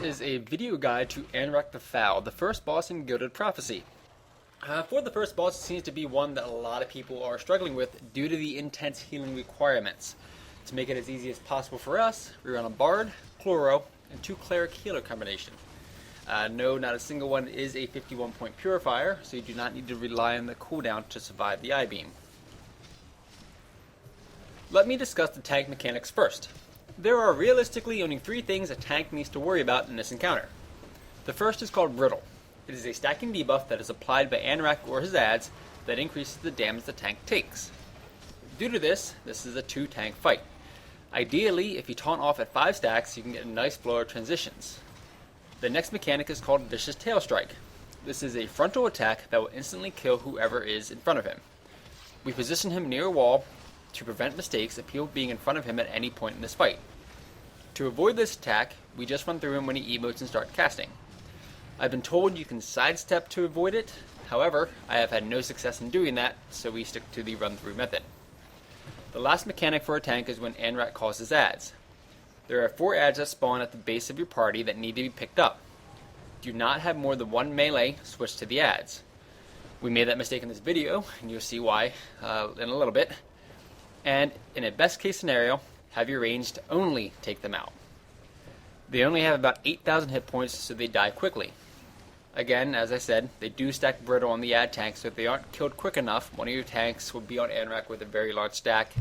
is a video guide to Anrak the Foul, the first boss in Gilded Prophecy. For the first boss, it seems to be one that a lot of people are struggling with due to the intense healing requirements. To make it as easy as possible for us, we run a Bard, Chloro, and 2 Cleric Healer combination. No, not a single one is a 51-point Purifier, so you do not need to rely on the cooldown to survive the I-Beam. Let me discuss the tank mechanics first. There are realistically only 3 things a tank needs to worry about in this encounter. The first is called Brittle. It is a stacking debuff that is applied by Anrak or his adds that increases the damage the tank takes. Due to this is a 2-tank fight. Ideally, if you taunt off at 5 stacks, you can get a nice flow of transitions. The next mechanic is called Vicious Tail Strike. This is a frontal attack that will instantly kill whoever is in front of him. We position him near a wall to prevent mistakes of people being in front of him at any point in this fight. To avoid this attack, we just run through him when he emotes and start casting. I've been told you can sidestep to avoid it, however, I have had no success in doing that, so we stick to the run-through method. The last mechanic for a tank is when Anrak calls his adds. There are 4 adds that spawn at the base of your party that need to be picked up. Do not have more than 1 melee switch to the adds. We made that mistake in this video, and you'll see why in a little bit. And in a best case scenario, have your ranged only take them out. They only have about 8,000 hit points, so they die quickly. Again, as I said, they do stack Brittle on the ad tank, so if they aren't killed quick enough, one of your tanks will be on Anrak with a very large stack,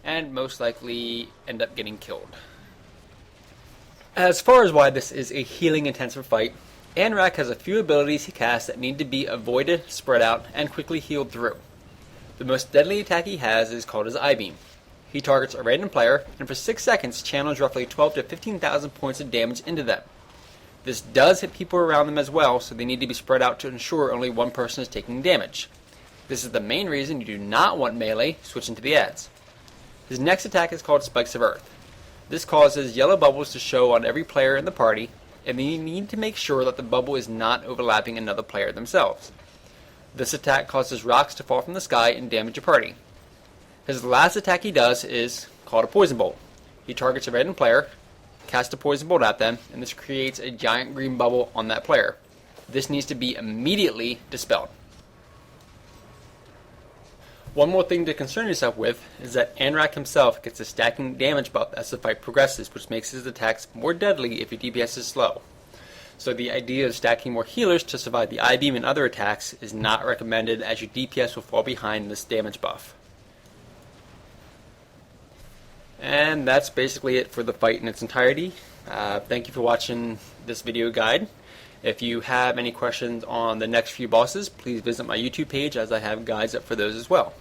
and most likely end up getting killed. As far as why this is a healing intensive fight, Anrak has a few abilities he casts that need to be avoided, spread out, and quickly healed through. The most deadly attack he has is called his I-Beam. He targets a random player, and for 6 seconds channels roughly 12 to 15,000 points of damage into them. This does hit people around them as well, so they need to be spread out to ensure only one person is taking damage. This is the main reason you do not want melee switching to the adds. His next attack is called Spikes of Earth. This causes yellow bubbles to show on every player in the party, and you need to make sure that the bubble is not overlapping another player themselves. This attack causes rocks to fall from the sky and damage your party. His last attack he does is called a Poison Bolt. He targets a random player, casts a Poison Bolt at them, and this creates a giant green bubble on that player. This needs to be immediately dispelled. One more thing to concern yourself with is that Anrak himself gets a stacking damage buff as the fight progresses, which makes his attacks more deadly if your DPS is slow. So the idea of stacking more healers to survive the I-Beam and other attacks is not recommended, as your DPS will fall behind this damage buff. And that's basically it for the fight in its entirety. Thank you for watching this video guide. If you have any questions on the next few bosses, please visit my YouTube page, as I have guides up for those as well.